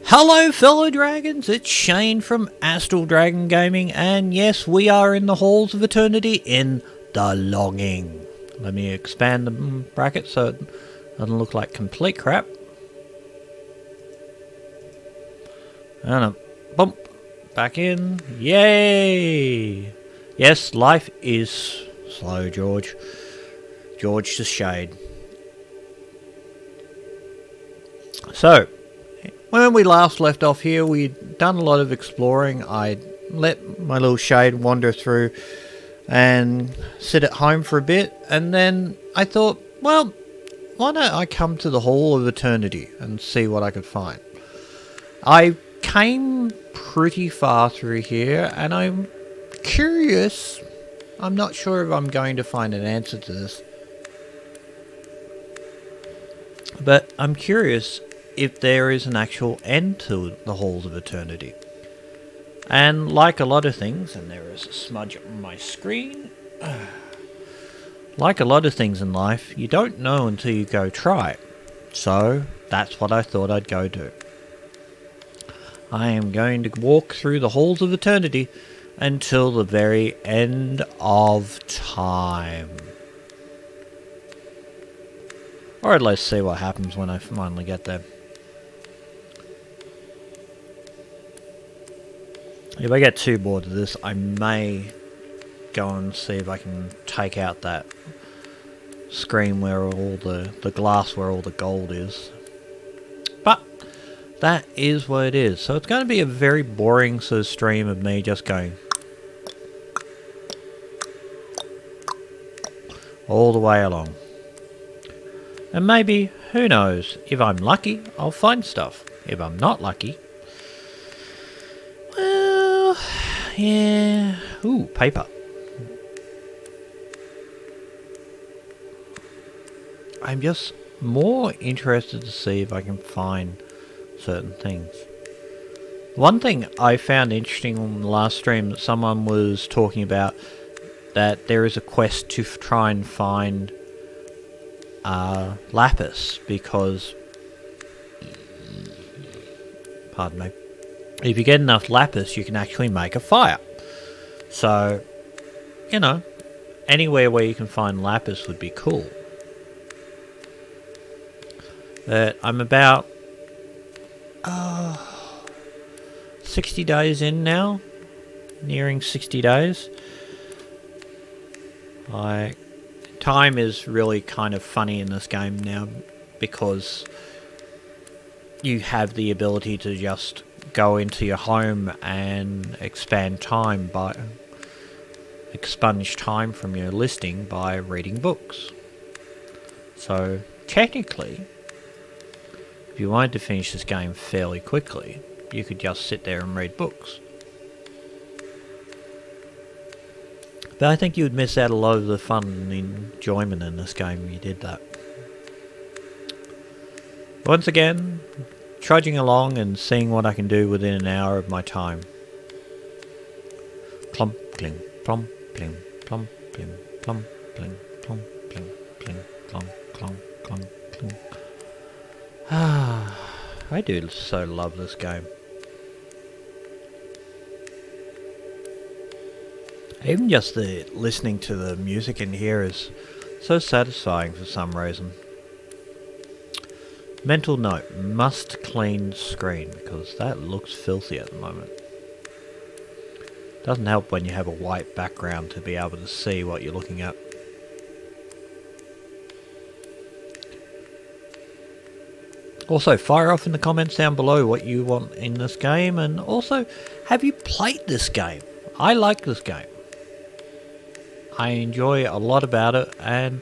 Hello fellow dragons, it's Shane from Astral Dragon Gaming, and yes, we are in the Halls of Eternity in the Longing. Let me expand the bracket so it doesn't look like complete crap. And a bump, back in, yay! Yes, life is slow, George. George to shade. So, when we last left off here, we'd done a lot of exploring. I let my little shade wander through and sit at home for a bit, and then I thought, well, why don't I come to the Hall of Eternity and see what I could find. I came pretty far through here, and I'm curious. I'm not sure if I'm going to find an answer to this, but I'm curious if there is an actual end to the Halls of Eternity. And like a lot of things, and there is a smudge on my screen, like a lot of things in life, you don't know until you go try it. So that's what I thought I'd go do. I am going to walk through the Halls of Eternity until the very end of time. Or at least see what happens when I finally get there. If I get too bored of this, I may go and see if I can take out that screen where all the glass where all the gold is. But that is what it is. So it's going to be a very boring sort of stream of me just going all the way along. And maybe, who knows, if I'm lucky, I'll find stuff. If I'm not lucky, well, yeah. Ooh, paper. I'm just more interested to see if I can find certain things. One thing I found interesting on the last stream that someone was talking about, that there is a quest to try and find lapis, because, pardon me, if you get enough lapis you can actually make a fire. So, you know, anywhere where you can find lapis would be cool. But I'm about 60 days in now, nearing 60 days. Time is really kind of funny in this game now, because you have the ability to just go into your home and expunge time from your listing by reading books. So technically, if you wanted to finish this game fairly quickly, you could just sit there and read books. But I think you would miss out a lot of the fun and enjoyment in this game if you did that. Once again, trudging along and seeing what I can do within an hour of my time. Plump, pling, plump, pling, plump, pling, plump, pling, plump, pling, pling, plump, plump, plump, pling. I do so love this game. Even just the listening to the music in here is so satisfying for some reason. Mental note, must clean screen, because that looks filthy at the moment. Doesn't help when you have a white background to be able to see what you're looking at. Also, fire off in the comments down below what you want in this game, and also, have you played this game? I like this game. I enjoy a lot about it, and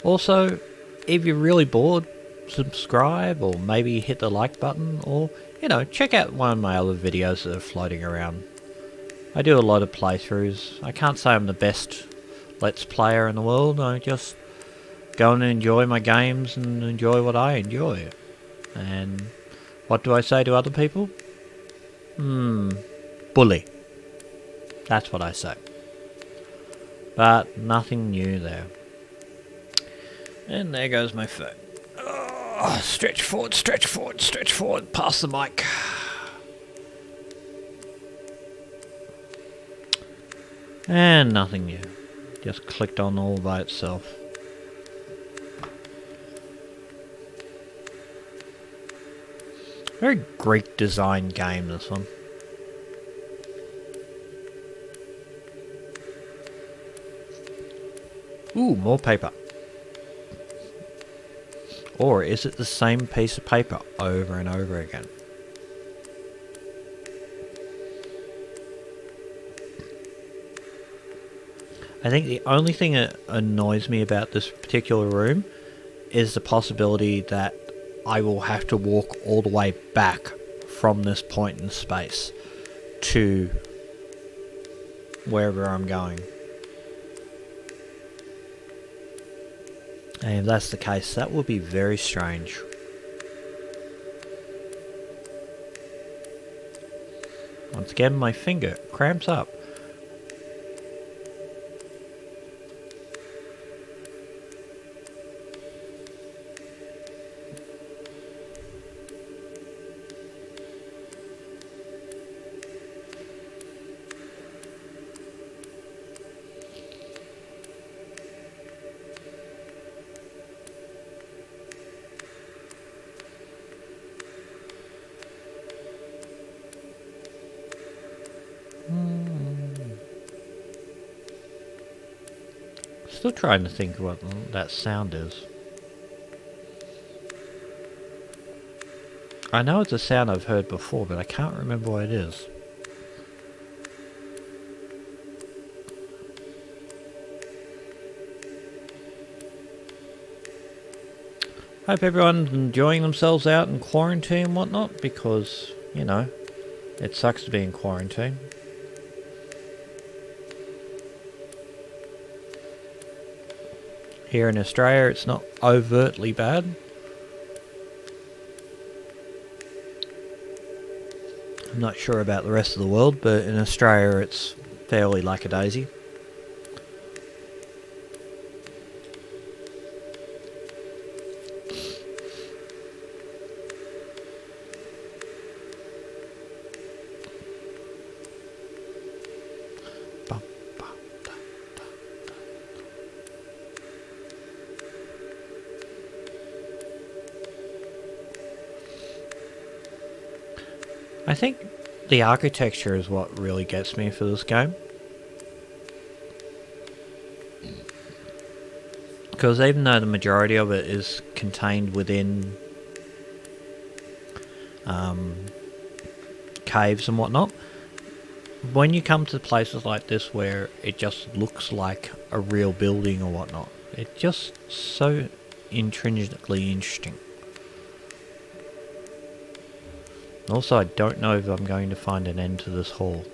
also, if you're really bored, subscribe, or maybe hit the like button, or, you know, check out one of my other videos that are floating around. I do a lot of playthroughs. I can't say I'm the best Let's Player in the world. I just go and enjoy my games and enjoy what I enjoy. And what do I say to other people? Bully. That's what I say. But nothing new there. And there goes my phone. Oh, stretch forward, stretch forward, stretch forward, past the mic. And nothing new. Just clicked on all by itself. Very Greek design game, this one. Ooh, more paper. Or is it the same piece of paper over and over again? I think the only thing that annoys me about this particular room is the possibility that I will have to walk all the way back from this point in space to wherever I'm going. And if that's the case, that would be very strange. Once again, my finger cramps up. Still trying to think what that sound is. I know it's a sound I've heard before, but I can't remember what it is. Hope everyone's enjoying themselves out in quarantine and whatnot, because, you know, it sucks to be in quarantine. Here in Australia, it's not overtly bad. I'm not sure about the rest of the world, but in Australia, it's fairly lackadaisy. I think the architecture is what really gets me for this game. Because even though the majority of it is contained within caves and whatnot, when you come to places like this where it just looks like a real building or whatnot, it's just so intrinsically interesting. Also, I don't know if I'm going to find an end to this hall.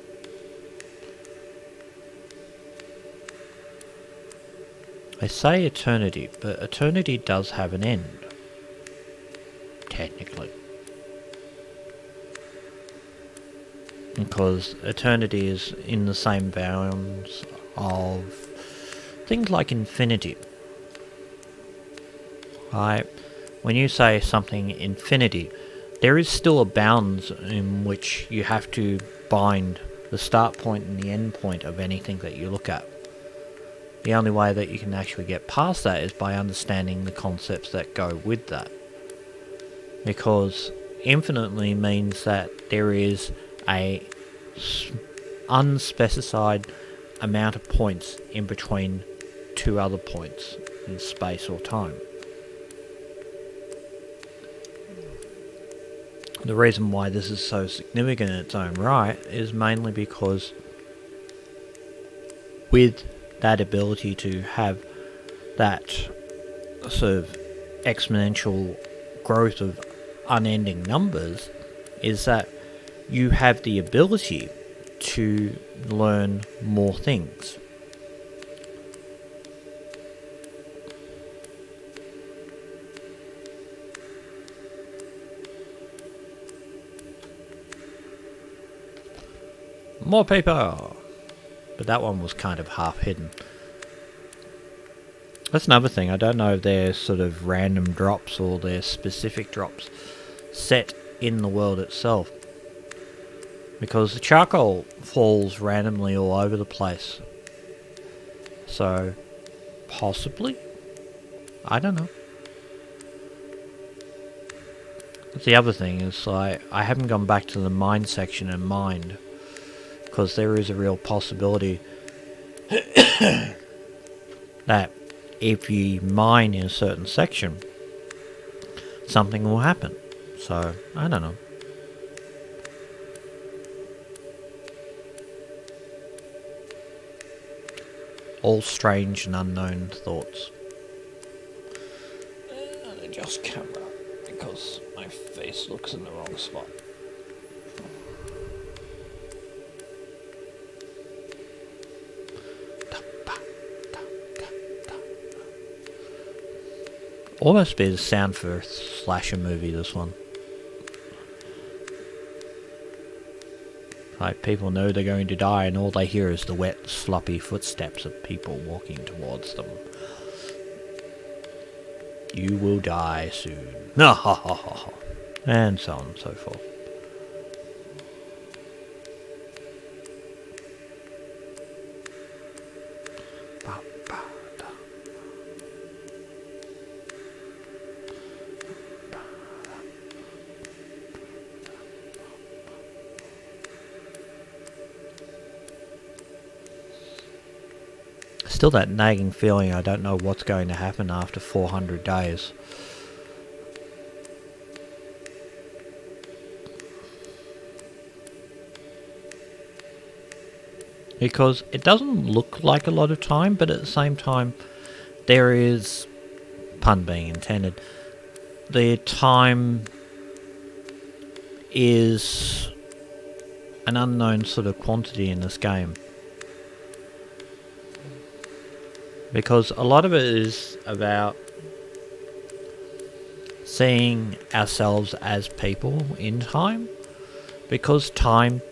I say eternity, but eternity does have an end. Technically. Because eternity is in the same bounds of things like infinity. When you say something infinity, there is still a bounds in which you have to bind the start point and the end point of anything that you look at. The only way that you can actually get past that is by understanding the concepts that go with that. Because infinitely means that there is a unspecified amount of points in between two other points in space or time. The reason why this is so significant in its own right is mainly because with that ability to have that sort of exponential growth of unending numbers, is that you have the ability to learn more things. More paper! But that one was kind of half hidden. That's another thing, I don't know if they're sort of random drops or they're specific drops set in the world itself. Because the charcoal falls randomly all over the place. So, possibly? I don't know. But the other thing is, I haven't gone back to the mind section in Mind, because there is a real possibility that if you mine in a certain section, something will happen. So, I don't know. All strange and unknown thoughts. Adjust camera, because my face looks in the wrong spot. Almost be the sound for a slasher movie, this one. Like, people know they're going to die and all they hear is the wet, sloppy footsteps of people walking towards them. You will die soon. Ha ha ha ha. And so on and so forth. Still that nagging feeling I don't know what's going to happen after 400 days. Because it doesn't look like a lot of time, but at the same time, there is, pun being intended, the time is an unknown sort of quantity in this game. Because a lot of it is about seeing ourselves as people in time. Because time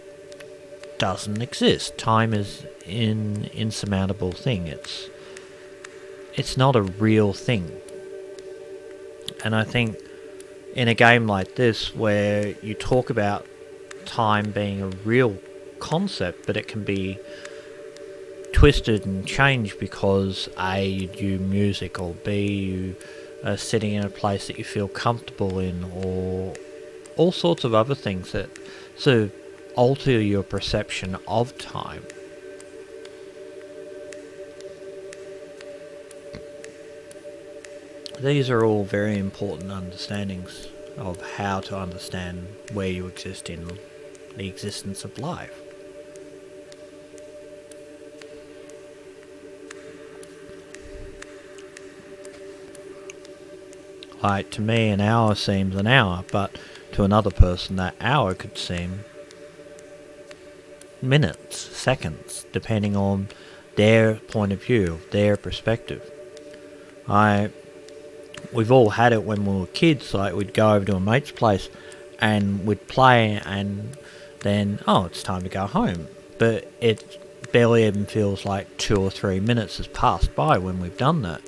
doesn't exist. Time is an insurmountable thing. It's not a real thing. And I think in a game like this, where you talk about time being a real concept, but it can be twisted and changed because A, you do music, or B, you are sitting in a place that you feel comfortable in, or all sorts of other things that sort of alter your perception of time. These are all very important understandings of how to understand where you exist in the existence of life. Like, to me an hour seems an hour, but to another person that hour could seem minutes, seconds, depending on their point of view, their perspective. We've all had it when we were kids, like we'd go over to a mate's place and we'd play and then, oh, it's time to go home. But it barely even feels like 2 or 3 minutes has passed by when we've done that.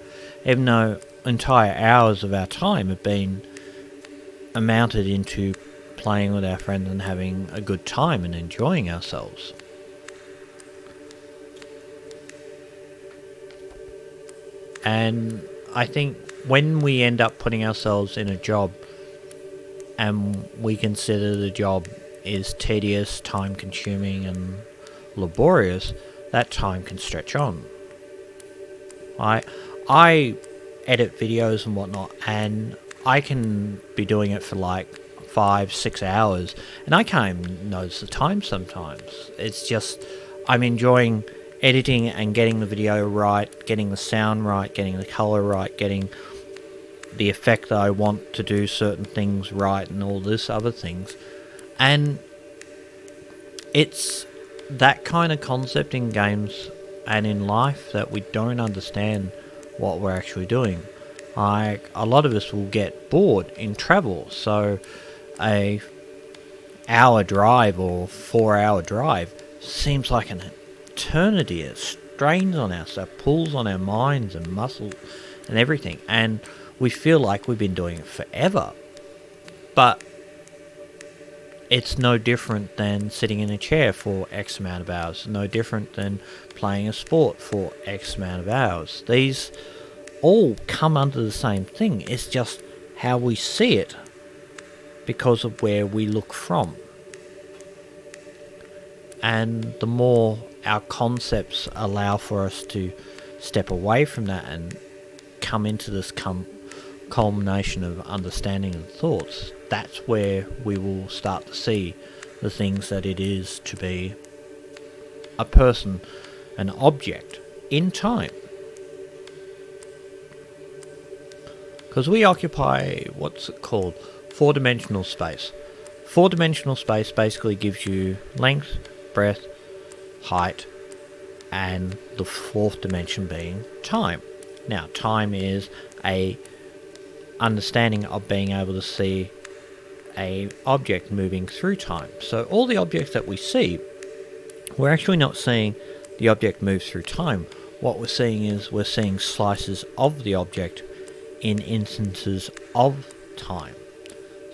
Even though entire hours of our time have been amounted into playing with our friends and having a good time and enjoying ourselves. And I think when we end up putting ourselves in a job and we consider the job is tedious, time consuming and laborious, that time can stretch on. I edit videos and whatnot, and I can be doing it for like 5-6 hours and I can't even notice the time sometimes. It's just, I'm enjoying editing and getting the video right, getting the sound right, getting the colour right, getting the effect that I want to do certain things right and all this other things. And it's that kind of concept in games and in life that we don't understand what we're actually doing. Like, a lot of us will get bored in travel, so a hour drive or 4-hour drive seems like an eternity. It strains on us, it pulls on our minds and muscles and everything, and we feel like we've been doing it forever. But It's no different than sitting in a chair for X amount of hours, no different than playing a sport for X amount of hours. These all come under the same thing. It's just how we see it because of where we look from. And the more our concepts allow for us to step away from that and come into this culmination of understanding and thoughts, that's where we will start to see the things that it is to be a person, an object in time. Because we occupy, what's it called, 4-dimensional space. 4-dimensional space basically gives you length, breadth, height, and the 4th dimension being time. Now, time is a understanding of being able to see a object moving through time. So all the objects that we see, we're actually not seeing the object move through time. What we're seeing is we're seeing slices of the object in instances of time.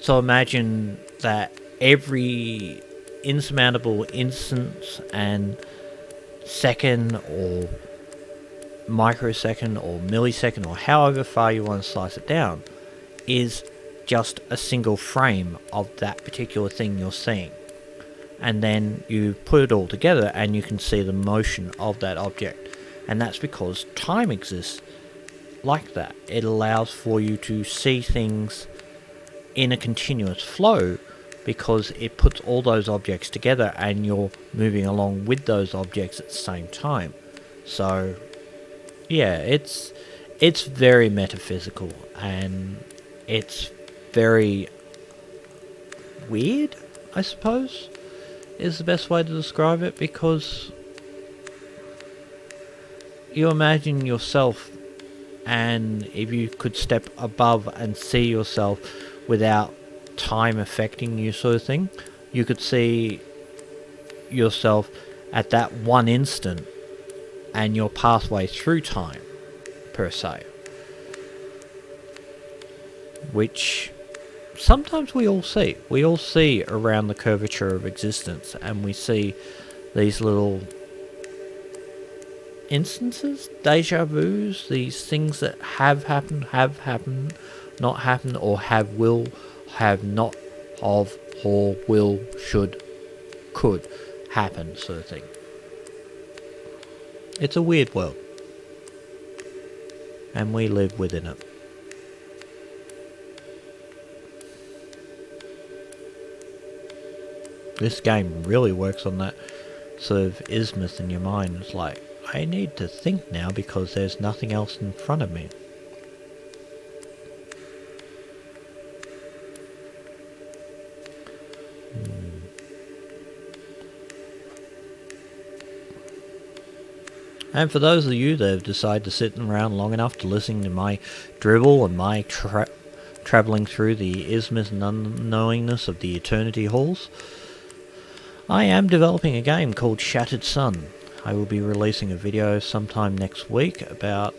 So imagine that every insurmountable instance and second or microsecond or millisecond or however far you want to slice it down is just a single frame of that particular thing you're seeing. And then you put it all together and you can see the motion of that object. And that's because time exists like that. It allows for you to see things in a continuous flow because it puts all those objects together and you're moving along with those objects at the same time. So yeah, it's very metaphysical and it's very weird, I suppose, is the best way to describe it, because you imagine yourself, and if you could step above and see yourself without time affecting you, sort of thing, you could see yourself at that one instant and your pathway through time, per se. Which sometimes we all see. We all see around the curvature of existence, and we see these little instances, deja vus, these things that have happened, not happened, or will, have not, of, or will, should, could happen, sort of thing. It's a weird world, and we live within it. This game really works on that sort of isthmus in your mind. It's like, I need to think now because there's nothing else in front of me. And for those of you that have decided to sit around long enough to listen to my dribble and my travelling through the isthmus and unknowingness of the eternity halls, I am developing a game called Shattered Sun. I will be releasing a video sometime next week about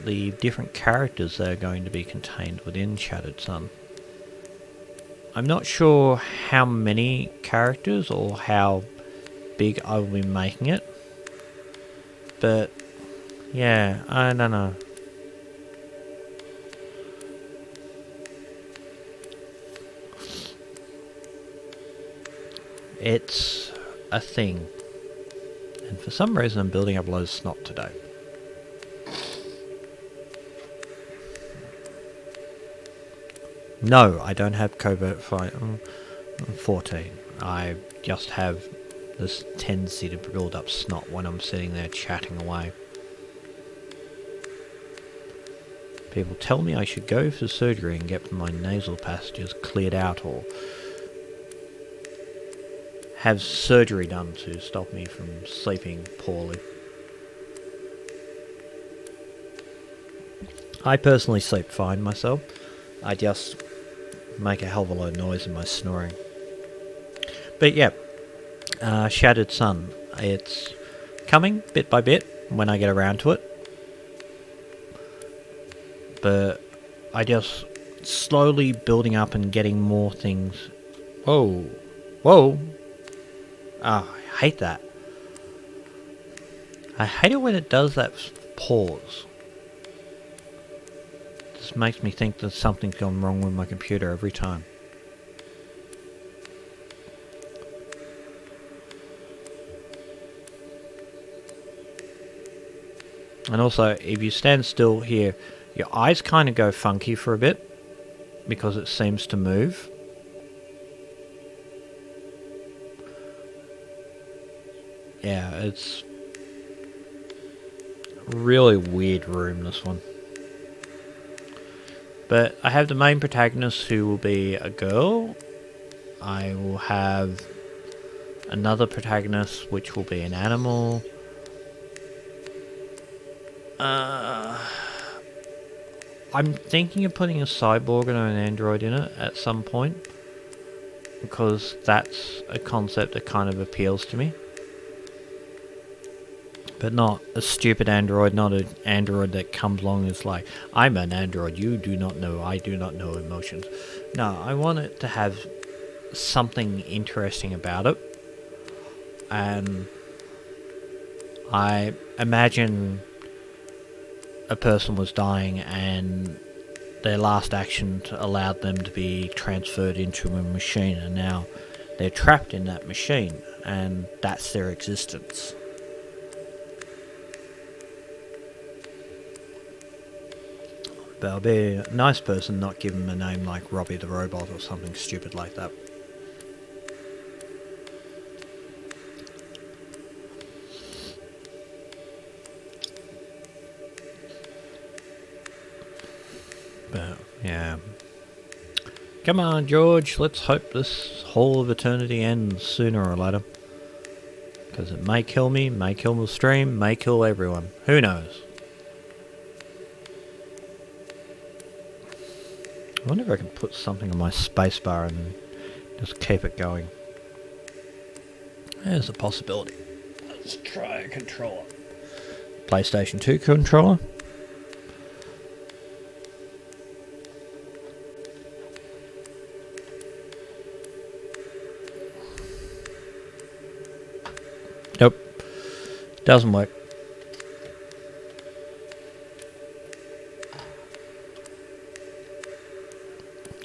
the different characters that are going to be contained within Shattered Sun. I'm not sure how many characters or how big I will be making it, but yeah, I don't know. It's a thing. And for some reason I'm building up a load of snot today. No, I don't have covert fight 14. I just have this tendency to build up snot when I'm sitting there chatting away. People tell me I should go for surgery and get my nasal passages cleared out, or have surgery done to stop me from sleeping poorly. I personally sleep fine myself. I just make a hell of a lot of noise in my snoring. But yeah, Shattered Sun. It's coming bit by bit when I get around to it. But I just slowly building up and getting more things. Oh, Whoa. Oh, I hate that. I hate it when it does that pause. This makes me think that something's gone wrong with my computer every time. And also, if you stand still here, your eyes kind of go funky for a bit because it seems to move. Yeah, it's a really weird room, this one. But I have the main protagonist who will be a girl. I will have another protagonist which will be an animal. I'm thinking of putting a cyborg and an android in it at some point, because that's a concept that kind of appeals to me. But not a stupid android, not an android that comes along and is like, I'm an android, you do not know, I do not know emotions. No, I want it to have something interesting about it. And I imagine a person was dying and their last action allowed them to be transferred into a machine, and now they're trapped in that machine, and that's their existence. But I'll be a nice person, not give them a name like Robbie the Robot or something stupid like that. But, yeah. Come on, George, let's hope this Hall of Eternity ends sooner or later. Because it may kill me, may kill the stream, may kill everyone. Who knows? I wonder if I can put something on my spacebar and just keep it going. There's a possibility. Let's try a controller. PlayStation 2 controller. Nope. Doesn't work.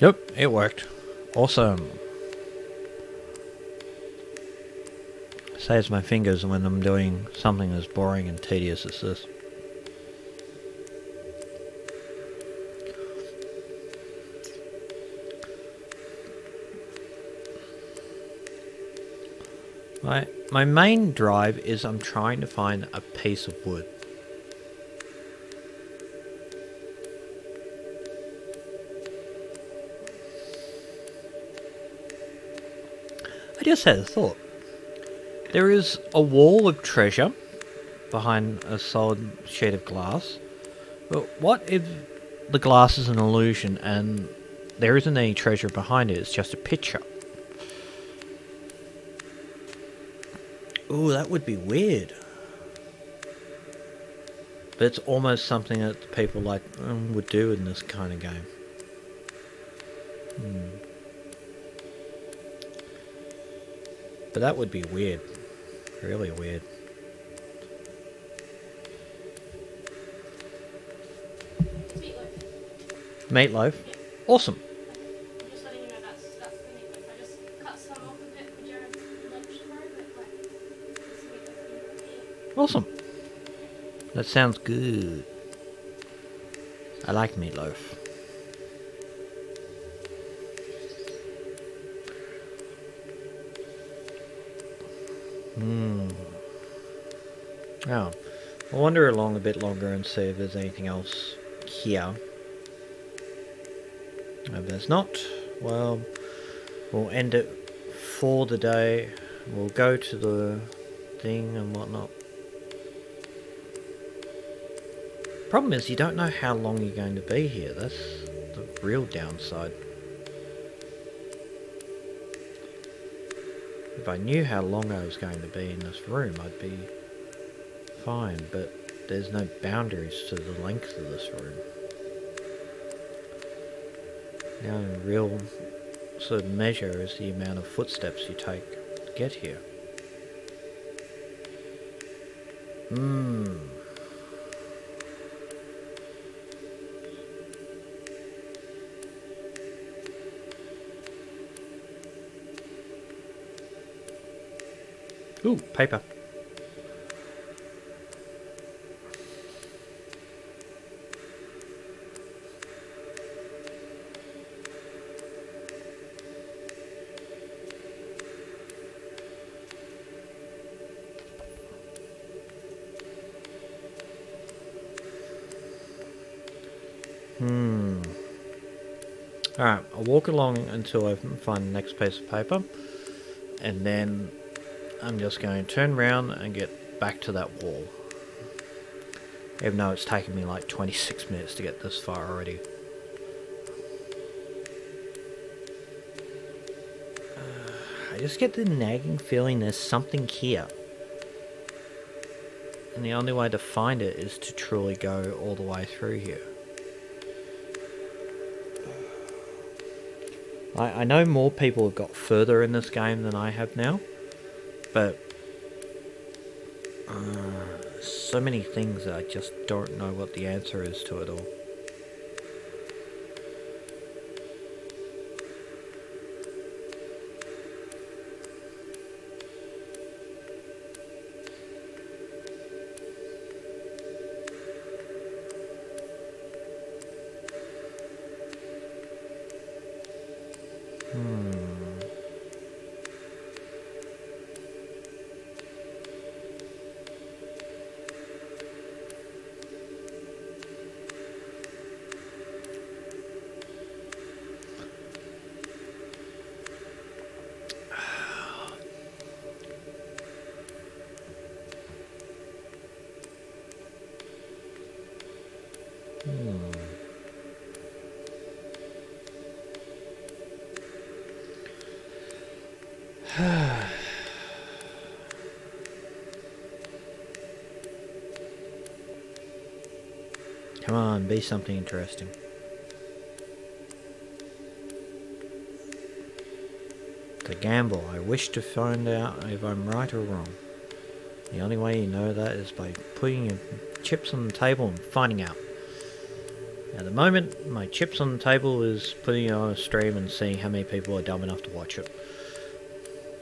Yep, it worked. Awesome. Saves my fingers when I'm doing something as boring and tedious as this. My main drive is I'm trying to find a piece of wood. I just had a thought. There is a wall of treasure behind a solid sheet of glass. But what if the glass is an illusion and there isn't any treasure behind it, it's just a picture? Ooh, that would be weird. But it's almost something that people like would do in this kind of game. But that would be weird. Really weird. Meatloaf? Yeah. Awesome. I'm just letting you know that's the meatloaf. I just cut some off of it with your lunch tomorrow, but like, it's meatloaf. Awesome. That sounds good. I like meatloaf. Oh. I'll wander along a bit longer and see if there's anything else here. If there's not, well, we'll end it for the day. We'll go to the thing and whatnot. Problem is, you don't know how long you're going to be here. That's the real downside. If I knew how long I was going to be in this room, I'd be fine, but there's no boundaries to the length of this room. Now, real sort of measure is the amount of footsteps you take to get here. Ooh, paper. Alright, I'll walk along until I find the next piece of paper, and then I'm just going to turn around and get back to that wall. Even though it's taken me like 26 minutes to get this far already. I just get the nagging feeling there's something here. And the only way to find it is to truly go all the way through here. I know more people have got further in this game than I have now, but so many things that I just don't know what the answer is to it all. Come on, be something interesting. It's a gamble. I wish to find out if I'm right or wrong. The only way you know that is by putting your chips on the table and finding out. At the moment, my chips on the table is putting it on a stream and seeing how many people are dumb enough to watch it.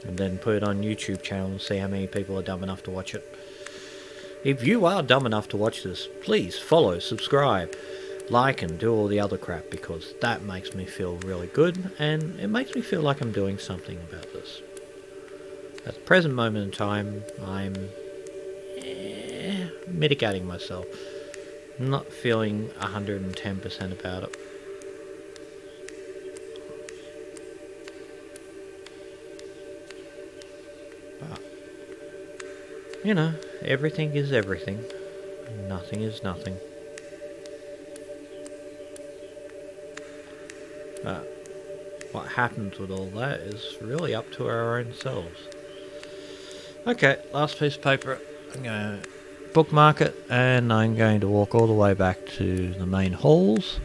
And then put it on YouTube channel and see how many people are dumb enough to watch it. If you are dumb enough to watch this, please follow, subscribe, like, and do all the other crap, because that makes me feel really good, and it makes me feel like I'm doing something about this. At the present moment in time, I'm mitigating myself. I'm not feeling 110% about it. But, you know, everything is everything. Nothing is nothing. But what happens with all that is really up to our own selves. Okay, last piece of paper. I'm going to bookmark it, and I'm going to walk all the way back to the main halls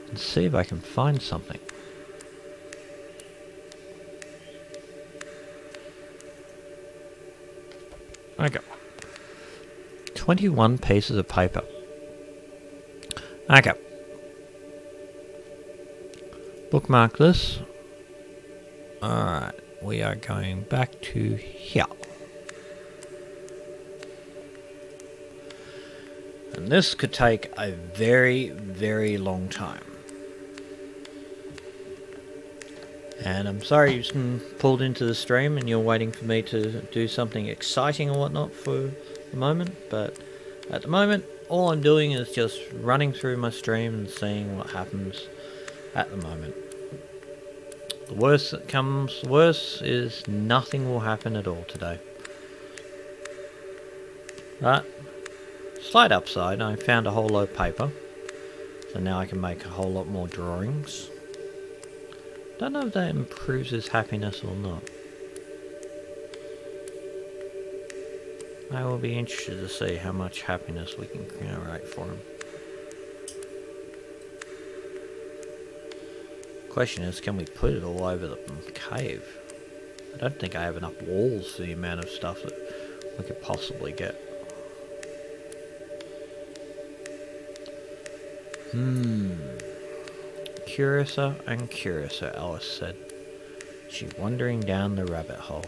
and see if I can find something. Okay. 21 pieces of paper. Okay. Bookmark this. Alright, we are going back to here. And this could take a very, very long time. And I'm sorry you've been pulled into the stream and you're waiting for me to do something exciting or whatnot for the moment, but at the moment all I'm doing is just running through my stream and seeing what happens at the moment. The worst that comes worse is nothing will happen at all today. But slight upside, I found a whole load of paper, so now I can make a whole lot more drawings. Don't know if that improves his happiness or not. I will be interested to see how much happiness we can generate for him. Question is, can we put it all over the cave? I don't think I have enough walls for the amount of stuff that we could possibly get. Curiouser and curiouser, Alice said. She wandering down the rabbit hole.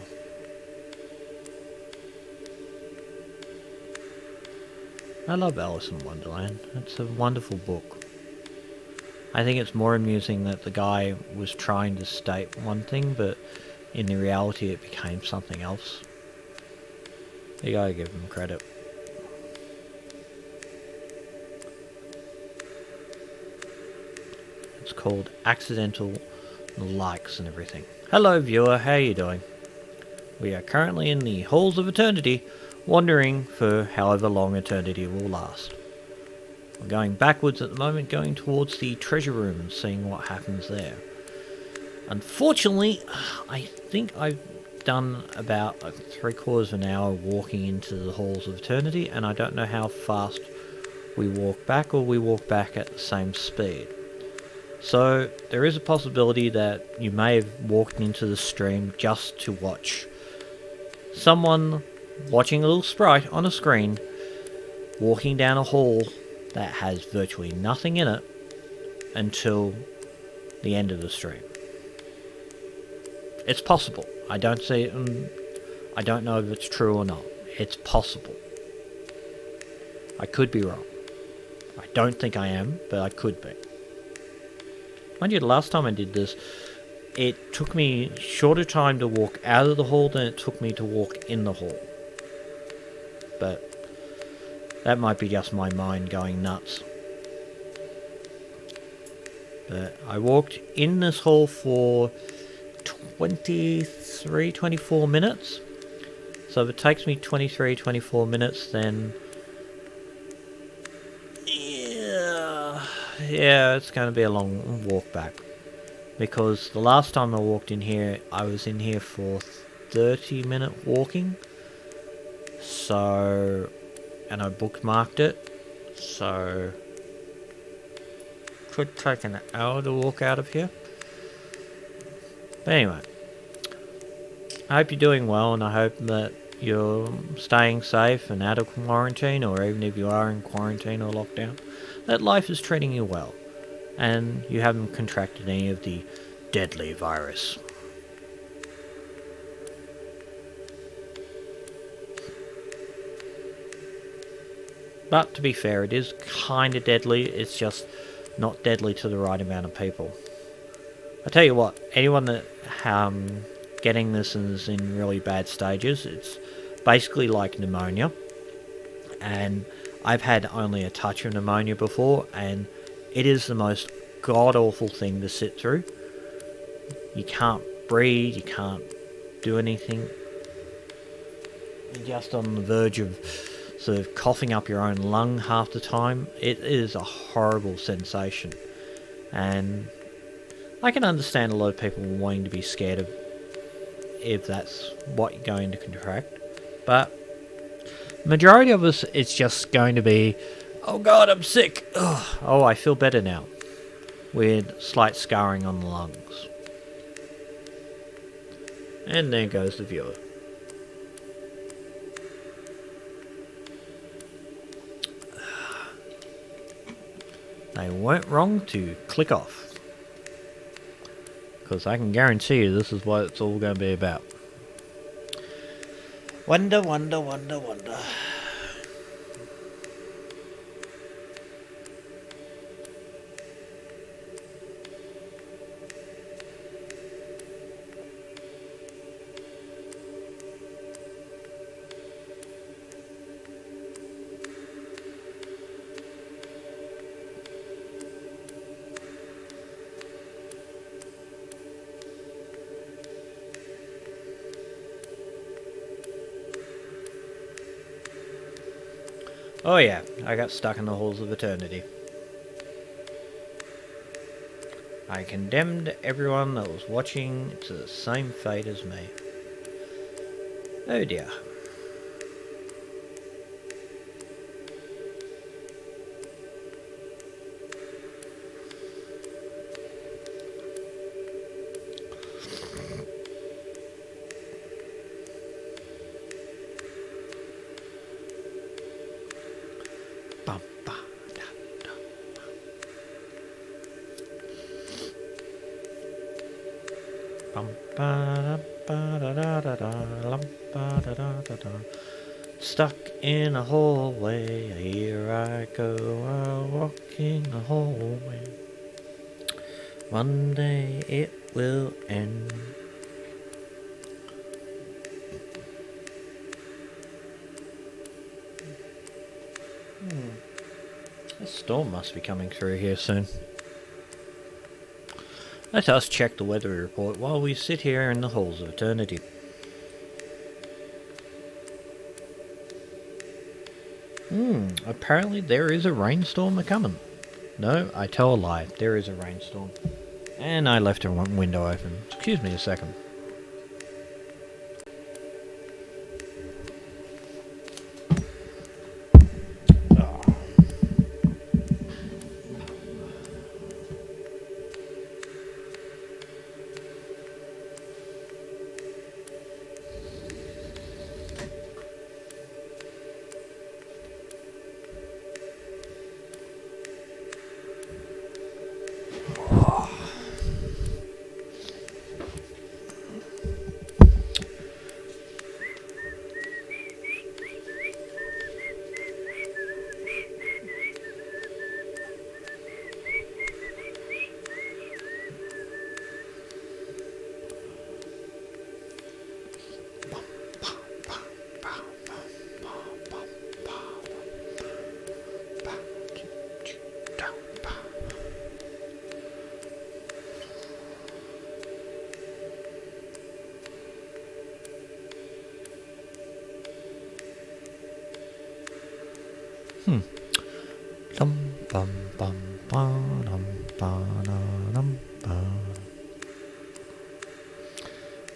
I love Alice in Wonderland. It's a wonderful book. I think it's more amusing that the guy was trying to state one thing, but in the reality it became something else. You gotta give him credit. It's called Accidental Likes and everything. Hello viewer, how are you doing? We are currently in the halls of eternity, wandering for however long eternity will last. We're going backwards at the moment, going towards the treasure room and seeing what happens there. Unfortunately, I think I've done about 3/4 of an hour walking into the halls of eternity, and I don't know how fast we walk back, or we walk back at the same speed. So there is a possibility that you may have walked into the stream just to watch someone watching a little sprite on a screen walking down a hall that has virtually nothing in it until the end of the stream. It's possible. I don't see it. I don't know if it's true or not. It's possible. I could be wrong. I don't think I am, but I could be. Mind you, the last time I did this, it took me shorter time to walk out of the hall than it took me to walk in the hall. But that might be just my mind going nuts. But I walked in this hall for 24 minutes. So if it takes me 24 minutes, then yeah, it's going to be a long walk back. Because the last time I walked in here, I was in here for 30-minute walking. So, and I bookmarked it. So, could take an hour to walk out of here. But anyway, I hope you're doing well, and I hope that you're staying safe and out of quarantine, or even if you are in quarantine or lockdown, that life is treating you well, and you haven't contracted any of the deadly virus. But to be fair, it is kind of deadly, it's just not deadly to the right amount of people. I tell you what, anyone that getting this is in really bad stages, it's basically like pneumonia, and I've had only a touch of pneumonia before, and it is the most god-awful thing to sit through. You can't breathe, you can't do anything. You're just on the verge of sort of coughing up your own lung half the time. It is a horrible sensation, and I can understand a lot of people wanting to be scared of if that's what you're going to contract, but majority of us, it's just going to be, oh god, I'm sick. Ugh. Oh, I feel better now, with slight scarring on the lungs. And there goes the viewer. They weren't wrong to click off. Because I can guarantee you this is what it's all going to be about. Wonder, wonder, wonder, wonder. Oh yeah, I got stuck in the halls of eternity. I condemned everyone that was watching to the same fate as me. Oh dear. Stuck in a hallway, here I go, walking the hallway. One day it will end. A storm must be coming through here soon. Let us check the weather report while we sit here in the halls of eternity. Apparently there is a rainstorm a-coming. No, I tell a lie. There is a rainstorm. And I left a window open. Excuse me a second.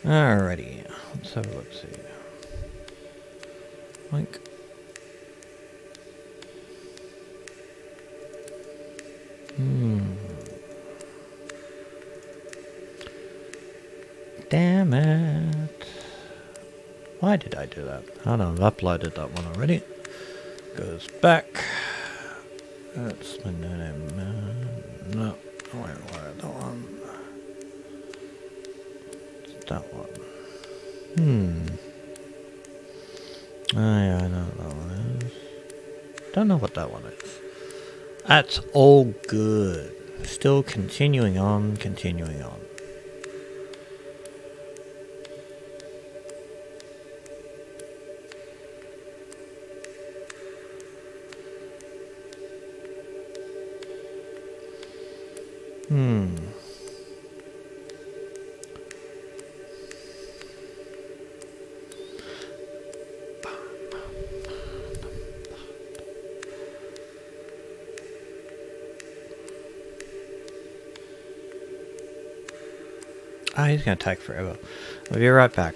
Alrighty, let's have a look. See, like, damn it! Why did I do that? I don't know. I've uploaded that one already. Goes back. That's my name. No, wait, that one. It's that one. Yeah, I know what that one is. Don't know what that one is. That's all good. Still continuing on. Oh, he's gonna take forever. I'll be right back.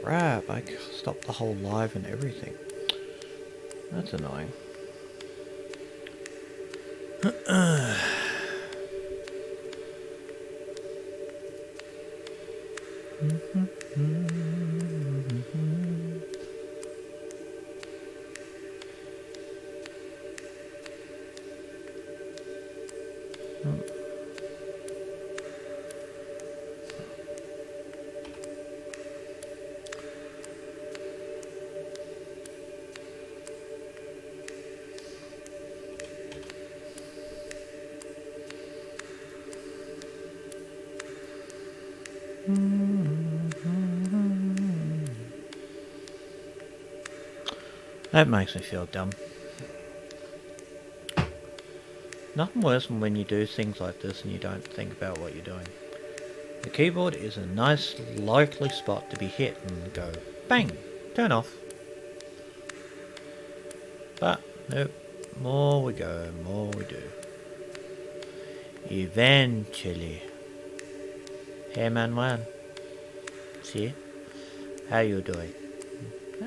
Crap, I stopped the whole live and everything. That's annoying. That makes me feel dumb. Nothing worse than when you do things like this and you don't think about what you're doing. The keyboard is a nice, likely spot to be hit and go, bang, turn off. But, nope, more we go, more we do. Eventually. Hey Manuel. See? How you doing?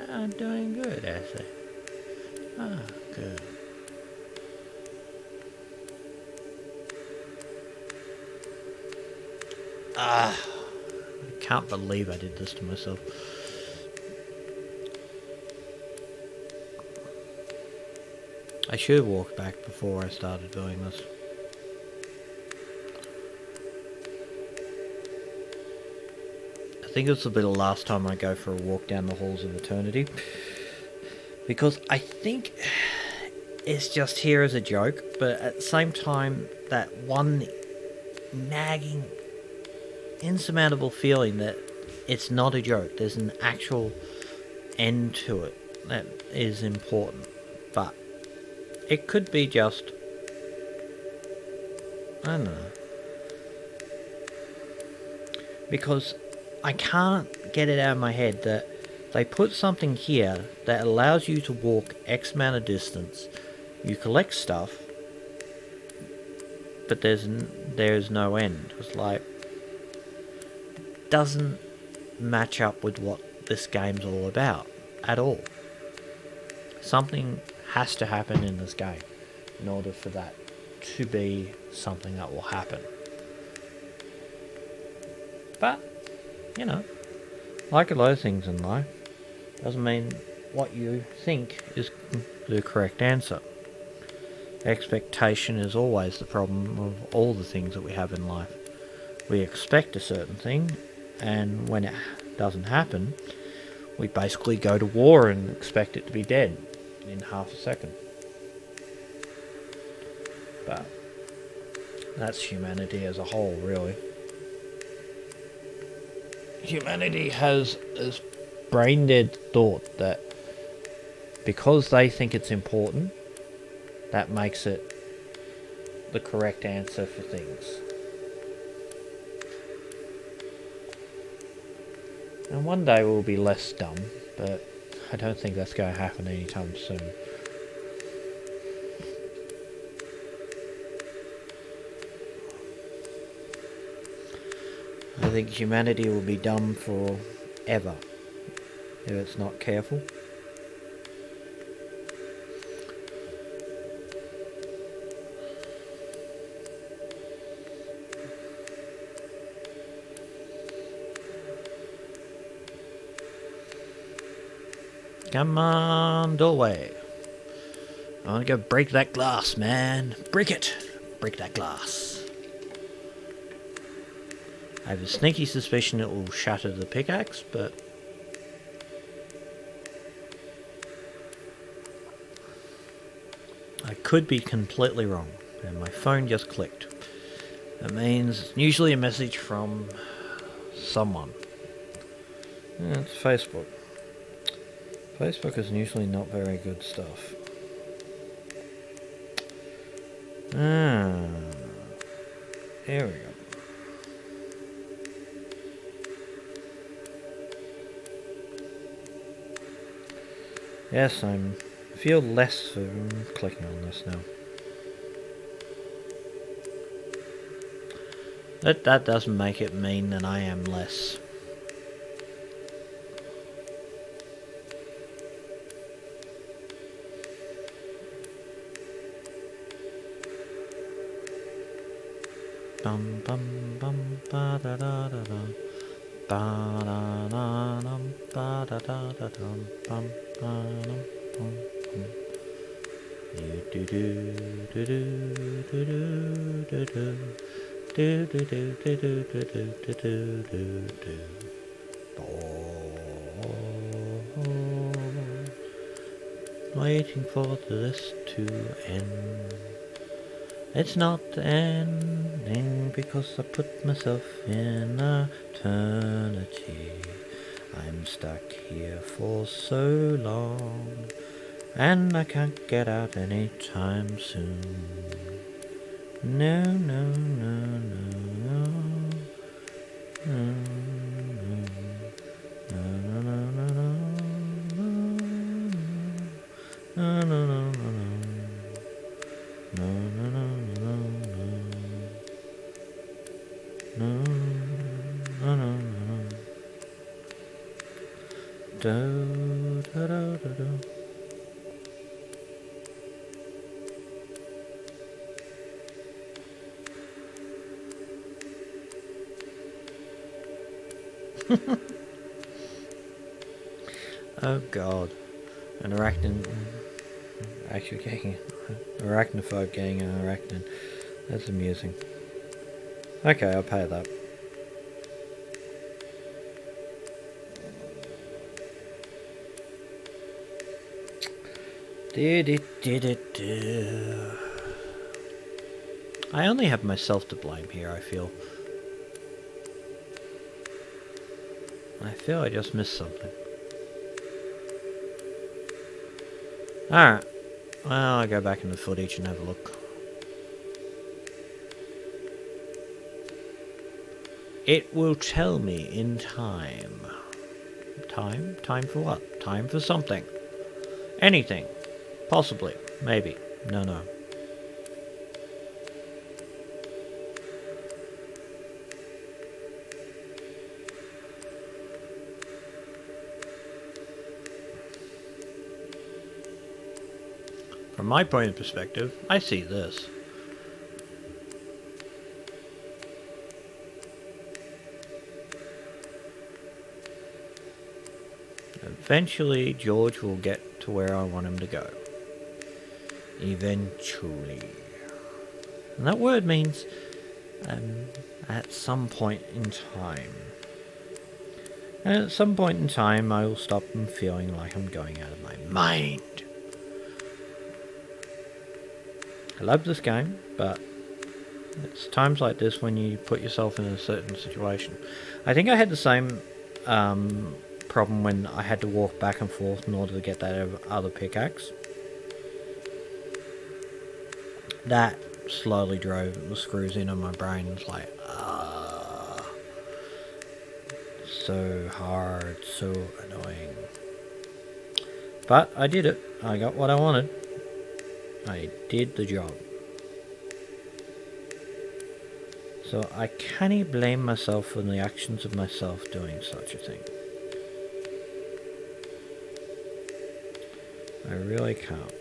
I'm doing good, I say. Ah, good. I can't believe I did this to myself. I should have walked back before I started doing this. I think this will be the last time I go for a walk down the halls of eternity. Because I think it's just here as a joke, but at the same time, that one nagging, insurmountable feeling that it's not a joke. There's an actual end to it that is important. But it could be just, I don't know. Because I can't get it out of my head that they put something here that allows you to walk X amount of distance. You collect stuff, but there's no end. It's like, doesn't match up with what this game's all about at all. Something has to happen in this game in order for that to be something that will happen. But, you know, like a lot of things in life, doesn't mean what you think is the correct answer. Expectation is always the problem of all the things that we have in life. We expect a certain thing, and when it doesn't happen, we basically go to war and expect it to be dead in half a second. But that's humanity as a whole, really. Humanity has this brain-dead thought that because they think it's important, that makes it the correct answer for things. And one day we'll be less dumb, but I don't think that's going to happen anytime soon. I think humanity will be dumb forever if it's not careful. Come on, doorway. I want to go break that glass, man. Break it. Break that glass. I have a sneaky suspicion it will shatter the pickaxe, but I could be completely wrong. And my phone just clicked. That means it's usually a message from someone. Yeah, it's Facebook. Facebook is usually not very good stuff. Here we go. Yes, I feel less for clicking on this now. That doesn't make it mean that I am less. Bum bum bum ba da da da da. Ba da da dum ba da da da dum bum ba dum bum bum. Do do do do do do do do. Do do do do do do do do do do. Waiting for this to end. It's not ending because I put myself in eternity. I'm stuck here for so long, and I can't get out anytime soon. No, no, no, no, no. No, no, no, no, no, no, no, no, no, no. No, no, no, no, no, no, no, no. Do, do, do, do, do. Oh God, an arachnid actually getting arachnophobe getting an arachnid. That's amusing. Okay, I'll pay that. I only have myself to blame here, I feel. I just missed something. Alright. Well, I'll go back in the footage and have a look. It will tell me in time. Time? Time for what? Time for something. Anything. Possibly. Maybe. No. From my point of perspective, I see this. Eventually, George will get to where I want him to go. Eventually. And that word means at some point in time. And at some point in time, I will stop feeling like I'm going out of my mind. I love this game, but it's times like this when you put yourself in a certain situation. I think I had the same problem when I had to walk back and forth in order to get that other pickaxe. That slowly drove the screws in on my brain. It's like, so hard, so annoying. But I did it. I got what I wanted. I did the job. So I can't blame myself for the actions of myself doing such a thing. I really can't.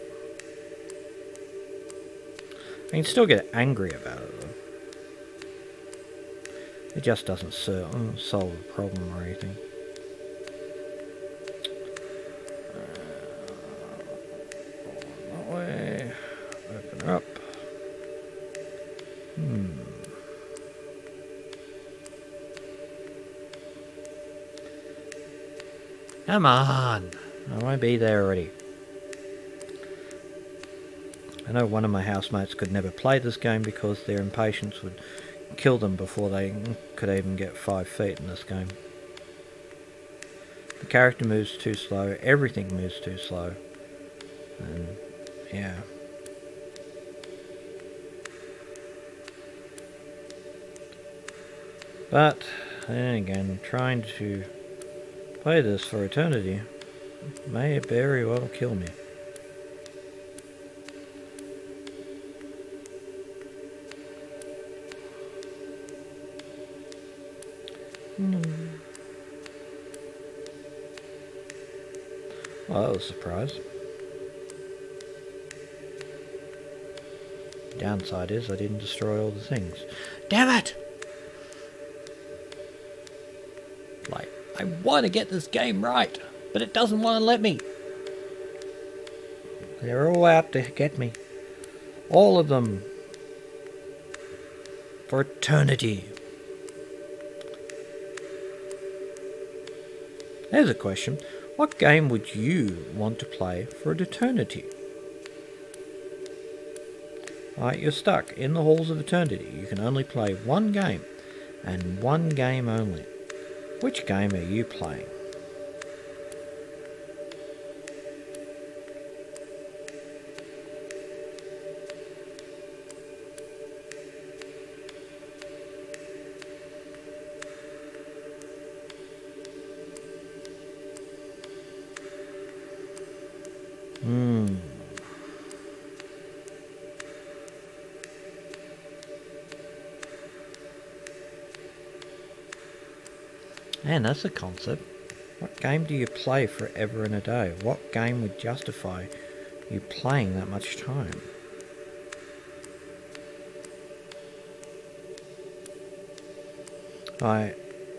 I can still get angry about it though. It just doesn't solve the problem or anything. That way. Open her up. Come on! I won't be there already. I know one of my housemates could never play this game because their impatience would kill them before they could even get 5 feet in this game. The character moves too slow, everything moves too slow. And yeah. But then again, trying to play this for eternity may very well kill me. Well, that was a surprise. Downside is I didn't destroy all the things. Damn it! Like, I want to get this game right, but it doesn't want to let me. They're all out to get me. All of them. For eternity. There's a question. What game would you want to play for eternity? Alright, you're stuck in the halls of eternity. You can only play one game, and one game only. Which game are you playing? Man, that's a concept. What game do you play forever and a day? What game would justify you playing that much time?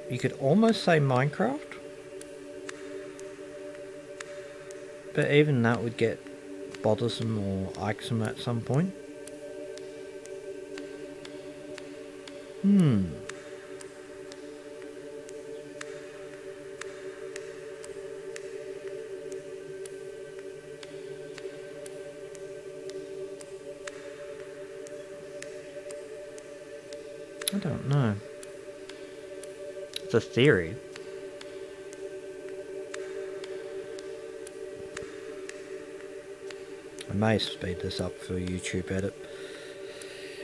You could almost say Minecraft, but even that would get bothersome or irksome at some point. I don't know. It's a theory. I may speed this up for YouTube edit.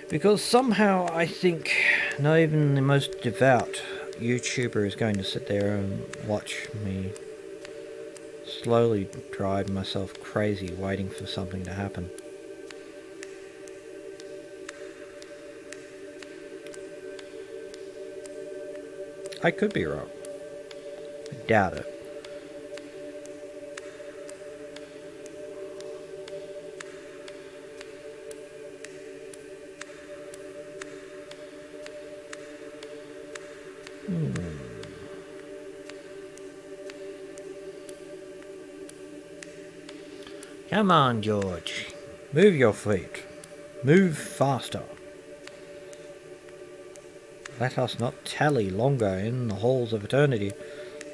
Because somehow I think not even the most devout YouTuber is going to sit there and watch me slowly drive myself crazy waiting for something to happen. I could be wrong. I doubt it. Come on, George. Move your feet. Move faster. Let us not tally longer in the halls of eternity.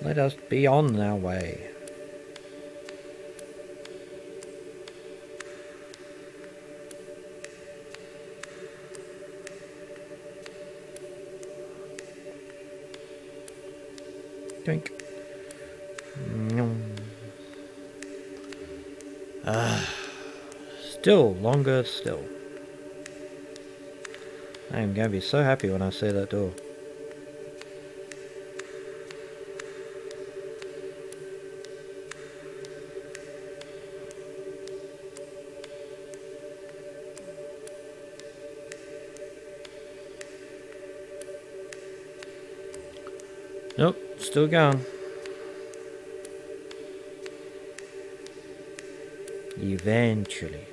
Let us be on our way. Drink. Still longer still. I am going to be so happy when I see that door. Nope, still going. Eventually.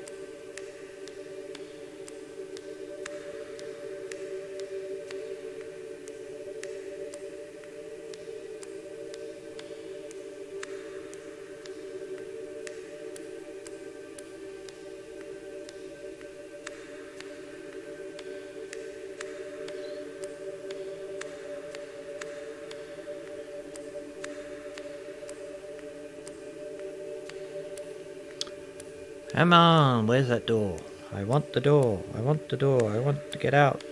Come on, where's that door? I want the door. I want the door. I want to get out.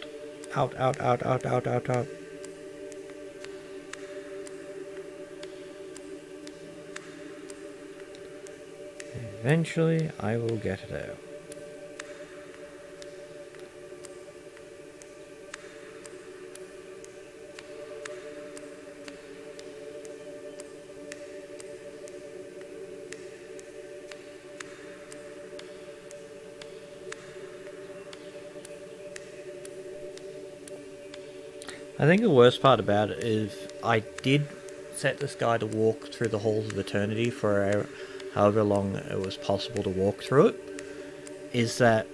Out, out, out, out, out, out, out. Eventually, I will get it out. I think the worst part about it is I did set this guy to walk through the halls of eternity for however long it was possible to walk through it, is that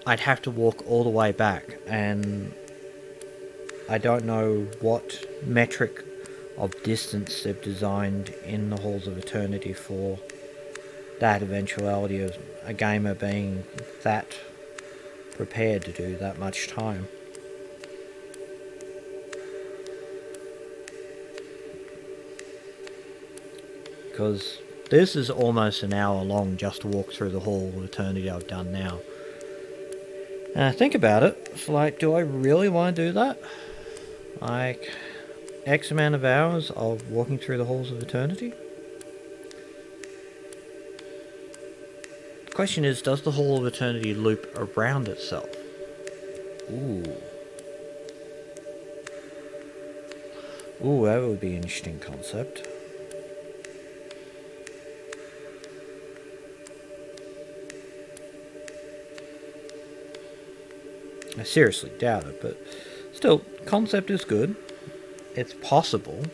I'd have to walk all the way back, and I don't know what metric of distance they've designed in the halls of eternity for that eventuality of a gamer being that prepared to do that much time. Because this is almost an hour long just to walk through the Hall of Eternity I've done now. And I think about it, it's like, do I really want to do that? Like, X amount of hours of walking through the Halls of Eternity? The question is, does the Hall of Eternity loop around itself? Ooh. Ooh, that would be an interesting concept. I seriously doubt it, but still, concept is good. It's possible.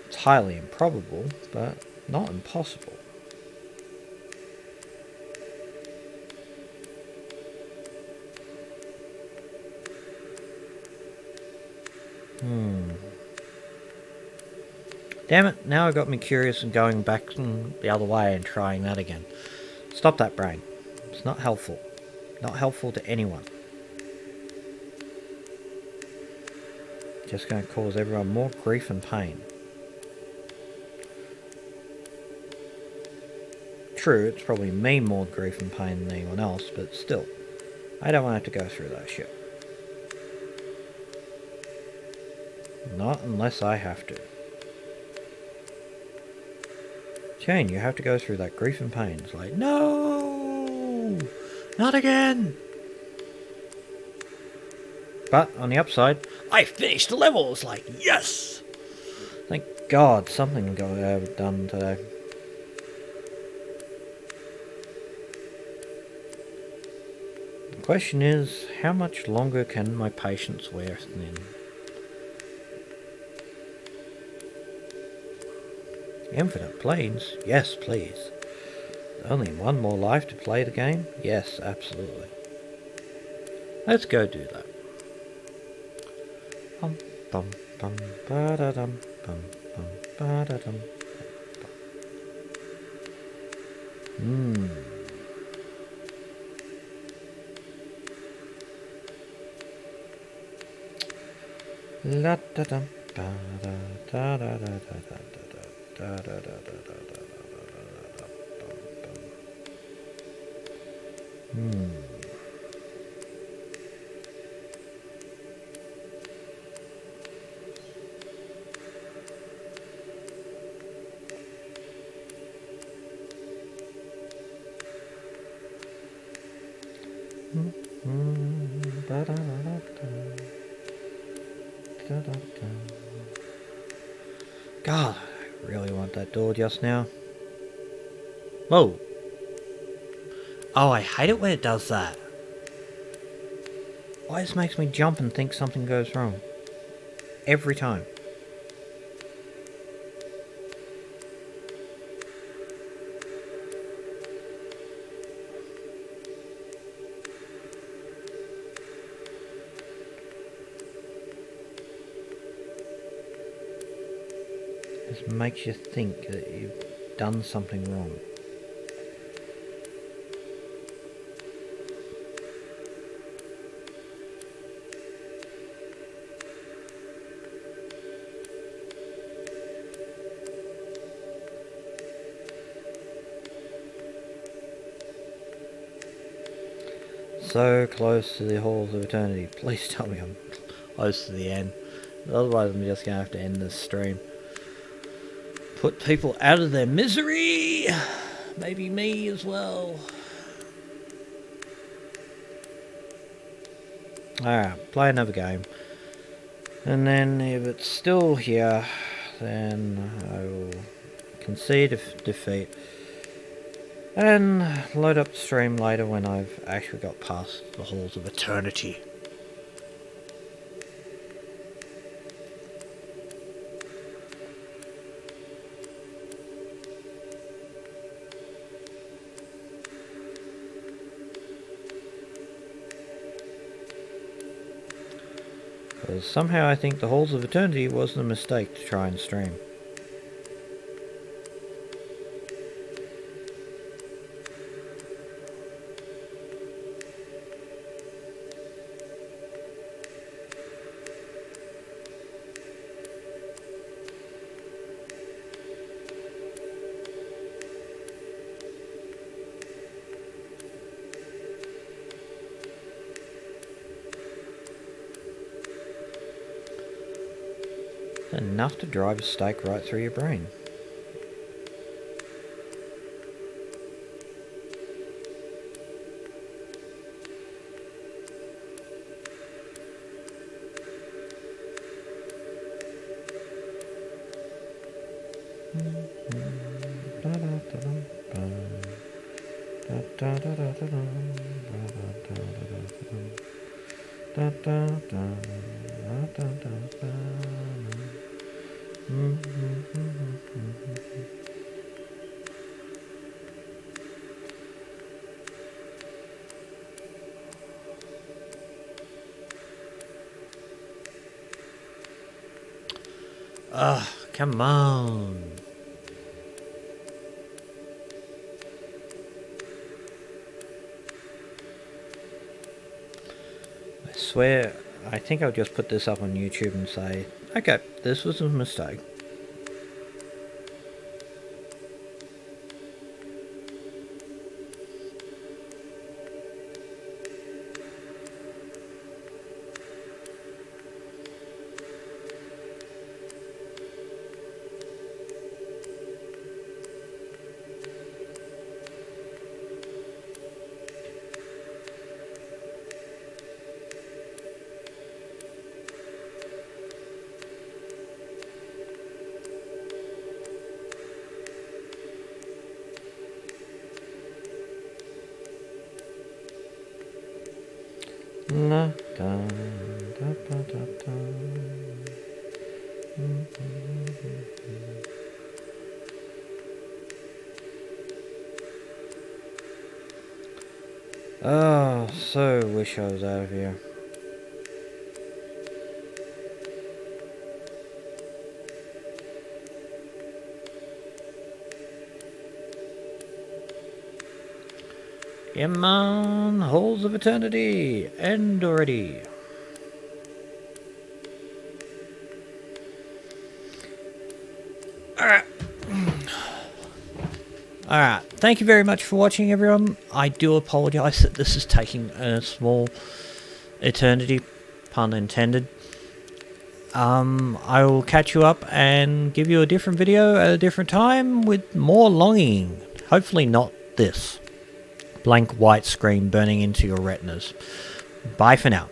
It's highly improbable, but not impossible. Damn it, now it got me curious and going back the other way and trying that again. Stop that, brain. It's not helpful. Not helpful to anyone. Just going to cause everyone more grief and pain. True, it's probably me more grief and pain than anyone else, but still. I don't want to have to go through that shit. Not unless I have to. Shane, you have to go through that grief and pain. It's like, no! Not again! But, on the upside, I finished the level! It's like, yes! Thank God, something got done today. The question is, how much longer can my patience wear thin? Infinite planes? Yes, please. Only one more life to play the game? Yes, absolutely. Let's go do that. Bum bum bum ba da dum bum bum ba da dum. La da dum ba da da da da da da da da da da da da. God, I really want that door just now. Whoa. Oh, I hate it when it does that. Why this makes me jump and think something goes wrong. Every time. This makes you think that you've done something wrong. So close to the Halls of Eternity. Please tell me I'm close to the end. Otherwise I'm just going to have to end this stream. Put people out of their misery. Maybe me as well. Alright, play another game. And then if it's still here, then I will concede defeat and load up the stream later when I've actually got past the halls of eternity. Because somehow I think the halls of eternity wasn't a mistake to try and stream. Enough to drive a stake right through your brain. Ugh, come on. I swear, I think I'll just put this up on YouTube and say, okay, this was a mistake. La, da, da, da, da, da. Oh, so wish I was out of here. Come on, halls of eternity, end already. Alright, thank you very much for watching, everyone. I do apologise that this is taking a small eternity, pun intended. I will catch you up and give you a different video at a different time with more longing. Hopefully not this blank white screen burning into your retinas. Bye for now.